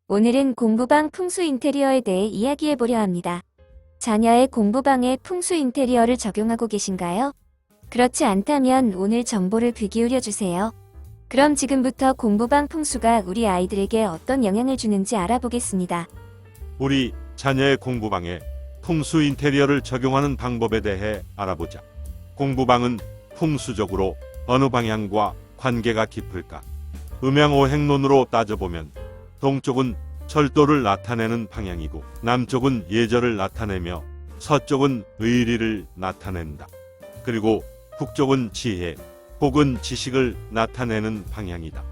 오늘은 공부방 풍수 인테리어에 대해 이야기해보려 합니다. 자녀의 공부방에 풍수 인테리어를 적용하고 계신가요? 그렇지 않다면 오늘 정보를 귀 기울여 주세요. 그럼 지금부터 공부방 풍수가 우리 아이들에게 어떤 영향을 주는지 알아보겠습니다. 우리 자녀의 공부방에 풍수 인테리어를 적용하는 방법에 대해 알아보자. 공부방은 풍수적으로 어느 방향과 관계가 깊을까? 음양오행론으로 따져보면 동쪽은 절도를 나타내는 방향이고 남쪽은 예절을 나타내며 서쪽은 의리를 나타낸다. 그리고 북쪽은 지혜 혹은 지식을 나타내는 방향이다.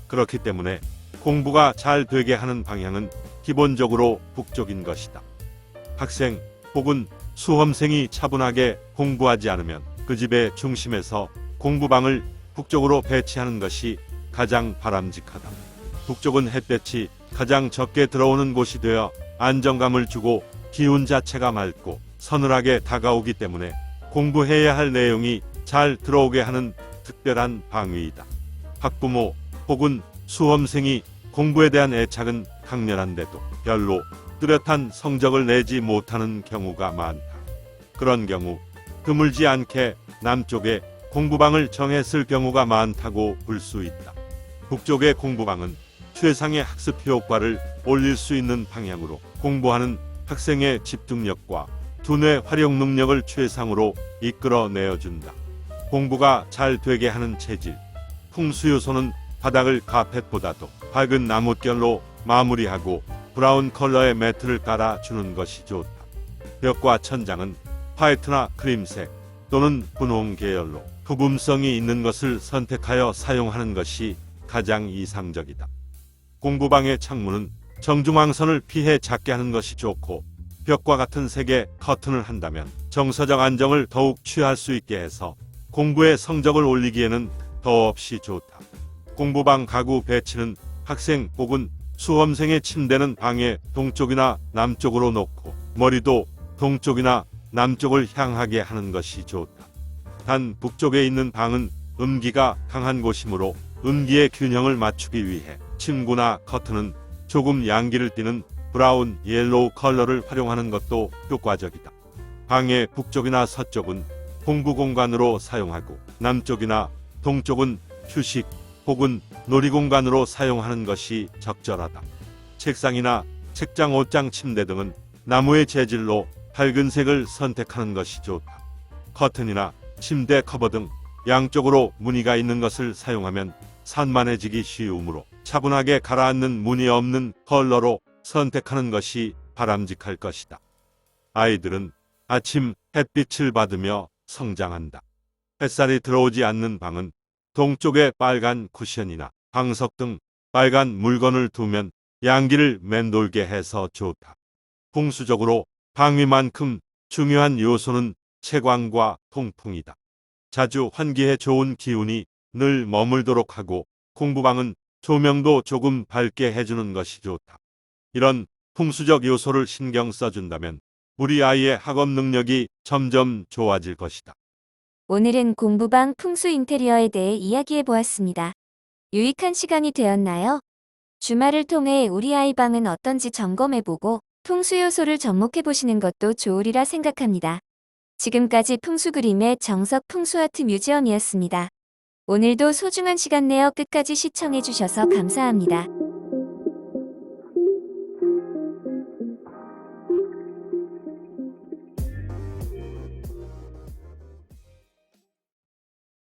그렇기 때문에 공부가 잘 되게 하는 방향은 기본적으로 북쪽인 것이다. 학생 혹은 수험생이 차분하게 공부하지 않으면 그 집의 중심에서 공부방을 북쪽으로 배치하는 것이 가장 바람직하다. 북쪽은 햇볕이 가장 적게 들어오는 곳이 되어 안정감을 주고 기운 자체가 맑고 서늘하게 다가오기 때문에 공부해야 할 내용이 잘 들어오게 하는 특별한 방위이다. 학부모 혹은 수험생이 공부에 대한 애착은 강렬한데도 별로 뚜렷한 성적을 내지 못하는 경우가 많다. 그런 경우 드물지 않게 남쪽에 공부방을 정했을 경우가 많다고 볼 수 있다. 북쪽의 공부방은 최상의 학습 효과를 올릴 수 있는 방향으로 공부하는 학생의 집중력과 두뇌 활용 능력을 최상으로 이끌어내어준다. 공부가 잘 되게 하는 체질, 풍수 요소는 바닥을 카펫보다도 밝은 나뭇결로 마무리하고 브라운 컬러의 매트를 깔아주는 것이 좋다. 벽과 천장은 화이트나 크림색 또는 분홍 계열로 부분성이 있는 것을 선택하여 사용하는 것이 가장 이상적이다. 공부방의 창문은 정중앙선을 피해 작게 하는 것이 좋고 벽과 같은 색의 커튼을 한다면 정서적 안정을 더욱 취할 수 있게 해서 공부의 성적을 올리기에는 더없이 좋다. 공부방 가구 배치는 학생 혹은 수험생의 침대는 방의 동쪽이나 남쪽으로 놓고 머리도 동쪽이나 남쪽을 향하게 하는 것이 좋다. 단 북쪽에 있는 방은 음기가 강한 곳이므로 음기의 균형을 맞추기 위해 침구나 커튼은 조금 양기를 띠는 브라운, 옐로우 컬러를 활용하는 것도 효과적이다. 방의 북쪽이나 서쪽은 공부 공간으로 사용하고 남쪽이나 동쪽은 휴식 혹은 놀이 공간으로 사용하는 것이 적절하다. 책상이나 책장, 옷장, 침대 등은 나무의 재질로 밝은 색을 선택하는 것이 좋다. 커튼이나 침대 커버 등 양쪽으로 무늬가 있는 것을 사용하면 산만해지기 쉬우므로 차분하게 가라앉는 무늬 없는 컬러로 선택하는 것이 바람직할 것이다. 아이들은 아침 햇빛을 받으며 성장한다. 햇살이 들어오지 않는 방은 동쪽에 빨간 쿠션이나 방석 등 빨간 물건을 두면 양기를 맴돌게 해서 좋다. 풍수적으로 방위만큼 중요한 요소는 채광과 통풍이다. 자주 환기해 좋은 기운이 늘 머물도록 하고 공부방은 조명도 조금 밝게 해주는 것이 좋다. 이런 풍수적 요소를 신경 써준다면 우리 아이의 학업 능력이 점점 좋아질 것이다. 오늘은 공부방 풍수 인테리어에 대해 이야기해 보았습니다. 유익한 시간이 되었나요? 주말을 통해 우리 아이 방은 어떤지 점검해보고 풍수 요소를 접목해보시는 것도 좋으리라 생각합니다. 지금까지 풍수 그림의 정석 풍수아트 뮤지엄이었습니다. 오늘도 소중한 시간 내어 끝까지 시청해주셔서 감사합니다.